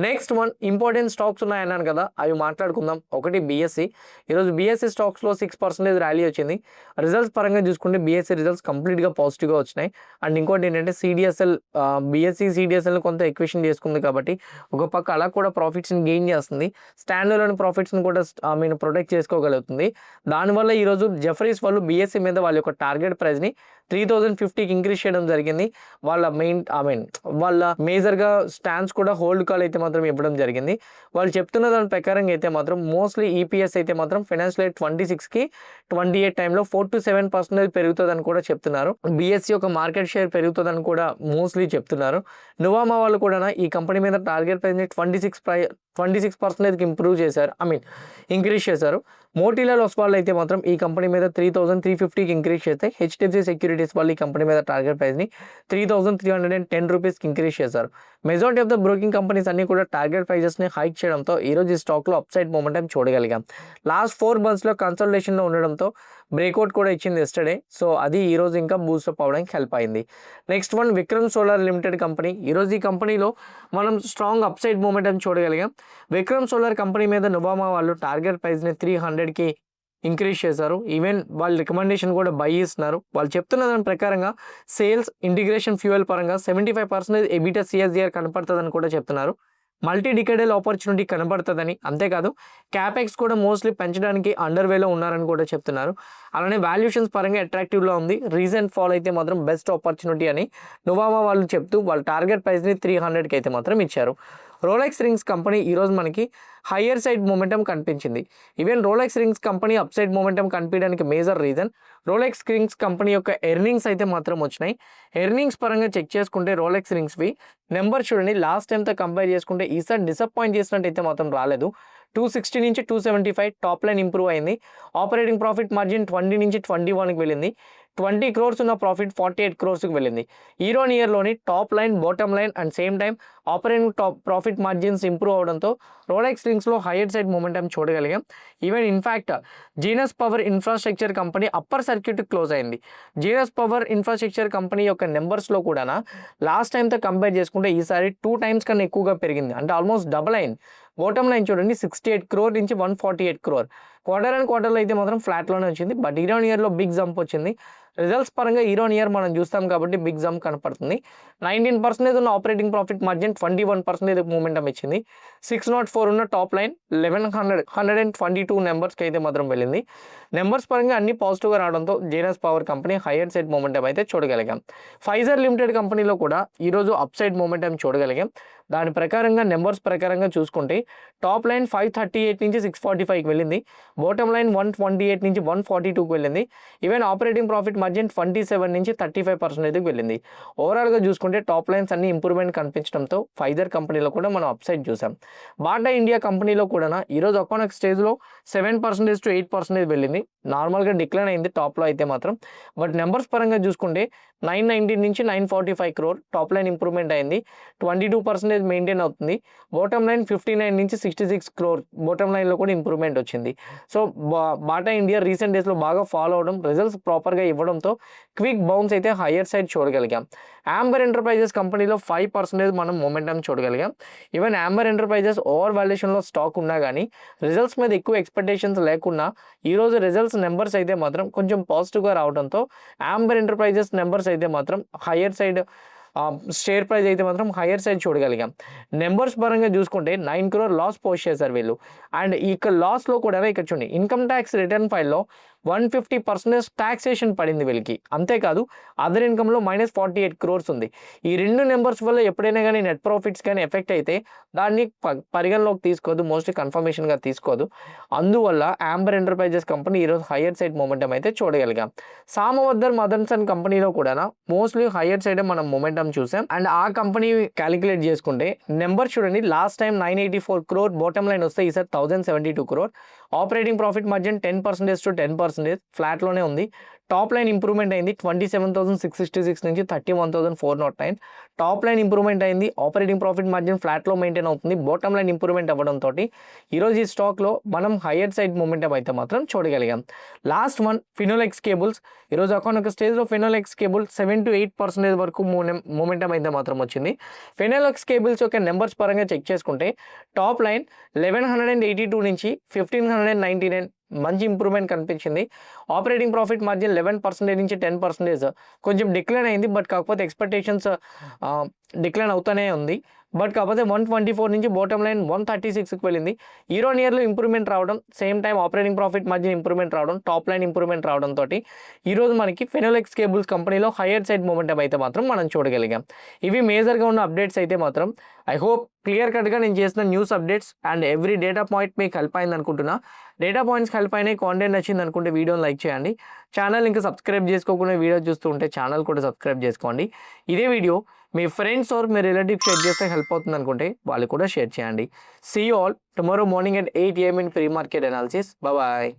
A: next one, important stocks ఉన్నాయన్నాను కదా, అవి మాట్లాడుకుందాం. ఒకటి బీఎస్సీ. ఈరోజు బీఎస్సీ స్టాక్స్లో 6% ర్యాలీ వచ్చింది. రిజల్ట్స్ పరంగా చూసుకుంటే బీఎస్సీ రిజల్ట్స్ కంప్లీట్గా పాజిటివ్గా వచ్చినాయి. అండ్ ఇంకోటి ఏంటంటే సిడిఎస్ఎల్, బీఎస్సీ సిడిఎస్ఎల్ని కొంత ఎక్విషన్ చేసుకుంది కాబట్టి ఒక పక్క అలా కూడా ప్రాఫిట్స్ని గెయిన్ చేస్తుంది. స్టాండర్డ్ ప్రాఫిట్స్ని కూడా ప్రొటెక్ట్ చేసుకోగలుగుతుంది. దానివల్ల ఈరోజు జెఫరీస్ వాళ్ళు బీఎస్సీ మీద వాళ్ళ యొక్క టార్గెట్ ప్రైస్ని 3,050కి ఇంక్రీజ్ చేయడం జరిగింది. వాళ్ళ మేజర్గా స్టాండ్స్ కూడా హోల్డ్ కాల్ అయితే మాత్రం ఇవ్వడం జరిగింది. వాళ్ళు చెప్తున్న దాని ప్రకారంగా అయితే మాత్రం మోస్ట్లీ ఈపీఎస్ అయితే మాత్రం ఫైనాన్షియల్ ఇయర్ 26కి 28 టైంలో 4 to 7% పెరుగుతుందని కూడా చెప్తున్నారు. బీఎస్సీ యొక్క మార్కెట్ షేర్ పెరుగుతుందని కూడా మోస్ట్లీ చెప్తున్నారు. నువామా వాళ్ళు కూడా ఈ కంపెనీ మీద టార్గెట్ ప్రైస్ని 26%కి ఇంక్రీజ్ చేశారు. మోతీలాల్ ఒస్వాల్ అయితే మాత్రం ఈ కంపెనీ మీద 3,350కి ఇంక్రీజ్ చేస్తే, హెచ్డిఎఫ్సి సెక్యూరిటీస్ వాళ్ళు ఈ కంపెనీ మీద టార్గెట్ ప్రైస్ని 3,310 రూపీస్కి ఇంక్రీజ్ చేశారు. Majority of the broking companies అన్ని కూడా టార్గెట్ ప్రైజెస్ని హైక్ చేయడంతో ఈరోజు ఈ స్టాక్లో అప్సైడ్ మొమెంటం చూడగలిగాం. లాస్ట్ 4 monthsలో కన్సల్టేషన్లో ఉండడంతో బ్రేక్అవుట్ కూడా ఇచ్చింది ఎస్టర్డే. సో అది ఈరోజు ఇంకా బూస్టప్ అవడానికి హెల్ప్ అయింది. Next one, Vikram solar limited company. ఈరోజు ఈ కంపెనీలో మనం స్ట్రాంగ్ అప్సైడ్ మూమెంటం చూడగలిగాం. విక్రమ్ సోలార్ కంపెనీ మీద నువామా వాళ్ళు టార్గెట్ ప్రైస్ని 300కి ఇంక్రీజ్ చేశారు. ఈవెన్ వాళ్ళ రికమెండేషన్ కూడా బై ఇస్తున్నారు. వాళ్ళు చెప్తున్న దాని ప్రకారంగా సేల్స్, ఇంటిగ్రేషన్, ఫ్యూయల్ పరంగా 75% ఎబిటా సిఎస్జిఆర్ కనపడుతుందని కూడా చెప్తున్నారు. మల్టీ డికేడల్ ఆపర్చునిటీ కనబడుతుందని, అంతేకాదు క్యాపెక్స్ కూడా మోస్ట్లీ పెంచడానికి అండర్వేలో ఉన్నారని కూడా చెప్తున్నారు. అలానే వాల్యుయేషన్స్ పరంగా అట్రాక్టివ్లో ఉంది. రీసెంట్ ఫాల్ అయితే మాత్రం బెస్ట్ ఆపర్చునిటీ అని నువామా వాళ్ళు చెప్తూ వాళ్ళ టార్గెట్ ప్రైస్ని 300కి అయితే మాత్రం ఇచ్చారు. రోలెక్స్ రింగ్స్ కంపెనీ ఈరోజు మనకి హయ్యర్ సైడ్ మొమెంటం కనిపించింది. Even Rolex rings company up side momentum కనిపించడానికి major reason Rolex rings company యొక్క ఎర్నింగ్స్ అయితే మాత్రం వచ్చినాయి. ఎర్నింగ్స్ పరంగా చెక్ చేసుకుంటే రోలెక్స్ రింగ్స్వి నెంబర్ చూడండి, లాస్ట్ టైంతో కంపేర్ చేసుకుంటే ఈసారి డిసప్పాయింట్ చేసినట్టు అయితే మాత్రం రాలేదు. 260 నుంచి 275 టాప్ లైన్ ఇంప్రూవ్ అయింది. ఆపరేటింగ్ ప్రాఫిట్ మార్జిన్ 20 నుంచి 21కి వెళ్ళింది. 20 crores ఉన్న ప్రాఫిట్ 48 crores వెళ్ళింది. ఇయర్లోని top line, bottom line and same time operating profit margins improve అవడంతో రోలెక్స్ రింగ్స్లో హైయర్ సైడ్ మొమెంటం చూడగలిగాం. Even in fact Genus power infrastructure company upper circuit close అయింది. జీనస్ పవర్ ఇన్ఫ్రాస్ట్రక్చర్ కంపెనీ యొక్క నెంబర్స్లో కూడా లాస్ట్ టైంతో కంపేర్ చేసుకుంటే ఈసారి 2 times కన్నా ఎక్కువగా పెరిగింది. అంటే ఆల్మోస్ట్ డబల్ అయింది. బాటమ్ లైన్ చూడండి, 68 crore నుంచి 148 crore. క్వార్టర్ అండ్ క్వార్టర్లో అయితే మాత్రం ఫ్లాట్లోనే వచ్చింది. బట్ ఇయర్లో బిగ్ జంప్ వచ్చింది. రిజల్ట్స్ పరంగా ఇయర్ ఆన్ ఇయర్ మనం చూస్తాం కాబట్టి బిగ్ జంప్ కనపడుతుంది. 19% ఉన్న ఆపరేటింగ్ ప్రాఫిట్ మార్జిన్ 21% మూమెంటం ఇచ్చింది. 604 ఉన్న టాప్ లైన్ 122 నెంబర్స్కి అయితే మాత్రం వెళ్ళింది. నెంబర్స్ పరంగా అన్ని పాజిటివ్గా రావడంతో JNS power company hire side momentum అయితే చూడగలిగాం. ఫైజర్ లిమిటెడ్ కంపెనీలో కూడా ఈరోజు అప్ సైడ్ మూమెంటం చూడగలిగాం. దాని ప్రకారంగా నెంబర్స్ ప్రకారంగా చూసుకుంటే టాప్ లైన్ 538 నుంచి 645కి వెళ్ళింది. బాటమ్ లైన్ 128 నుంచి 142కి వెళ్ళింది. ఈవెన్ ఆపరేటింగ్ ప్రాఫిట్ మార్జిన్ 27 నుంచి 35%కి వెళ్ళింది. ఓవరాల్గా చూసుకుంటే టాప్ లైన్స్ అన్ని ఇంప్రూవ్మెంట్ కనిపించడంతో ఫైజర్ కంపెనీలో కూడా మనం అప్ సైడ్ చూసాం. బాటా ఇండియా కంపెనీలో కూడా ఈరోజు ఒక్కొక్క స్టేజ్లో 7% to 8% వెళ్ళింది. నార్మల్గా డిక్లైన్ అయింది టాప్లో అయితే మాత్రం. బట్ నెంబర్స్ పరంగా చూసుకుంటే 990 నుంచి 945 crore టాప్ లైన్ ఇంప్రూవ్మెంట్ అయింది. 22% మెయింటైన్ అవుతుంది. బాటమ్ లైన్ 59 నుంచి 66 crore బాటమ్ లైన్లో కూడా ఇంప్రూవ్మెంట్ వచ్చింది. సో బాటా ఇండియా రీసెంట్ డేస్లో బాగా ఫాలో అవడం, రిజల్ట్స్ ప్రాపర్గా ఇవ్వడంతో క్విక్ బౌన్స్ అయితే హయ్యర్ సైడ్ చూడగలిగాం. యాంబర్ ఎంటర్ప్రైజెస్ కంపెనీలో 5% మనం మొమెంటం చూడగలిగాం. ఈవెన్ యాంబర్ ఎంటర్ప్రైజెస్ ఓవర్ వాల్యుయేషన్లో స్టాక్ ఉన్నా కానీ రిజల్ట్స్ మీద ఎక్కువ ఎక్స్పెక్టేషన్స్ లేకున్నా ఈరోజు రిజల్ట్స్ నెంబర్స్ అయితే మాత్రం కొంచెం పాజిటివ్గా రావడంతో యాంబర్ ఎంటర్ప్రైజెస్ నెంబర్స్ అయితే మాత్రం హయ్యర్ సైడ్ షేర్ ప్రైస్ అయితే మాత్రం హయ్యర్ సైడ్ చూడగలిగాం. నెంబర్స్ పరంగా చూసుకుంటే 9 crore లాస్ పోస్ట్ చేశారు వీళ్ళు. అండ్ ఇక్కడ లాస్లో కూడా ఇక్కడ చూడండి ఇన్కమ్ ట్యాక్స్ రిటర్న్ ఫైల్లో 150% ట్యాక్సేషన్ పడింది వీళ్ళకి. అంతేకాదు అదర్ ఇన్కమ్లో -48 crores ఉంది. ఈ రెండు నెంబర్స్ వల్ల ఎప్పుడైనా కానీ నెట్ ప్రాఫిట్స్ కానీ ఎఫెక్ట్ అయితే దాన్ని పరిగణలోకి తీసుకోదు, మోస్ట్లీ కన్ఫర్మేషన్గా తీసుకోదు. అందువల్ల యాంబర్ ఎంటర్ప్రైజెస్ కంపెనీ ఈరోజు హయ్యర్ సైడ్ మూమెంటం అయితే చూడగలిగాం. సామవద్దర్ మదన్సన్ కంపెనీలో కూడా మోస్ట్లీ హయ్యర్ సైడ్ మనం మూమెంటం చూసాం. అండ్ ఆ కంపెనీ క్యాలిక్యులేట్ చేసుకుంటే నెంబర్ చూడండి, last time 984 crore bottom line వస్తే ఈసారి 1072 crore. Operating profit margin 10% to 10% ఫ్లాట్లోనే ఉంది. టాప్ లైన్ ఇంప్రూవ్మెంట్ అయింది 27,666 నుంచి 31,409. టాప్ లైన్ ఇంప్రూవ్మెంట్ అయింది. ఆపరేటింగ్ ప్రాఫిట్ మార్జిన్ ఫ్లాట్లో మెయింటైన్ అవుతుంది. బాటమ్ లైన్ ఇంప్రూవ్మెంట్ అవ్వడంతో ఈరోజు ఈ స్టాక్లో మనం హయ్యర్ సైడ్ మూమెంటం అయితే మాత్రం చూడగలిగాం. Last one Finolex cables. ఈరోజు ఒక స్టేజ్లో ఫినోలెక్స్ కేబుల్ 7 to 8% వరకు మూమెంటం అయితే మాత్రం వచ్చింది. ఫినోలెక్స్ కేబుల్స్ యొక్క నెంబర్స్ పరంగా చెక్ చేసుకుంటే టాప్ లైన్ 1182 నుంచి 1599 మంచి ఇంప్రూవ్మెంట్ కనిపించింది. ఆపరేటింగ్ ప్రాఫిట్ మార్జిన్ 11% నుంచి 10% కొంచెం డిక్లైన్ అయింది. బట్ కాకపోతే ఎక్స్పెక్టేషన్స్ డిక్లైన్ అవుతూనే ఉంది. బట్ కాకపోతే 124 నుంచి బాటమ్ లైన్ 136కి వెళ్ళింది. ఇయర్ ఆన్ ఇయర్లో ఇంప్రూవ్మెంట్ రావడం, same time operating profit margin improvement రావడం, టాప్ లైన్ ఇంప్రూవ్మెంట్ రావడంతో ఈరోజు మనకి ఫినోలెక్స్ కేబుల్స్ కంపెనీలో హయ్యర్ సైడ్ మూమెంటం అయితే మాత్రం మనం చూడగలిగాం. ఇవి మేజర్గా ఉన్న అప్డేట్స్ అయితే మాత్రం. ఐ హోప్ క్లియర్ కట్గా నేను చేసిన news updates and every data point మీకు హెల్ప్ అయింది అనుకుంటున్నా. డేటా పాయింట్స్ హెల్ప్ అయినాయి, కాంటెంట్ నచ్చింది అనుకుంటే వీడియోని లైక్ చేయండి. ఛానల్ ఇంకా సబ్స్క్రైబ్ చేసుకోకుండా వీడియో చూస్తూ ఉంటే ఛానల్ కూడా సబ్స్క్రైబ్ చేసుకోండి. ఇదే వీడియో మీ ఫ్రెండ్స్ ఆర్ మీ రిలేటివ్స్ షేర్ చేస్తే హెల్ప్ అవుతుంది అనుకుంటే వాళ్ళు కూడా షేర్ చేయండి. See you all tomorrow morning at 8 AM in pre-market analysis. Bye bye.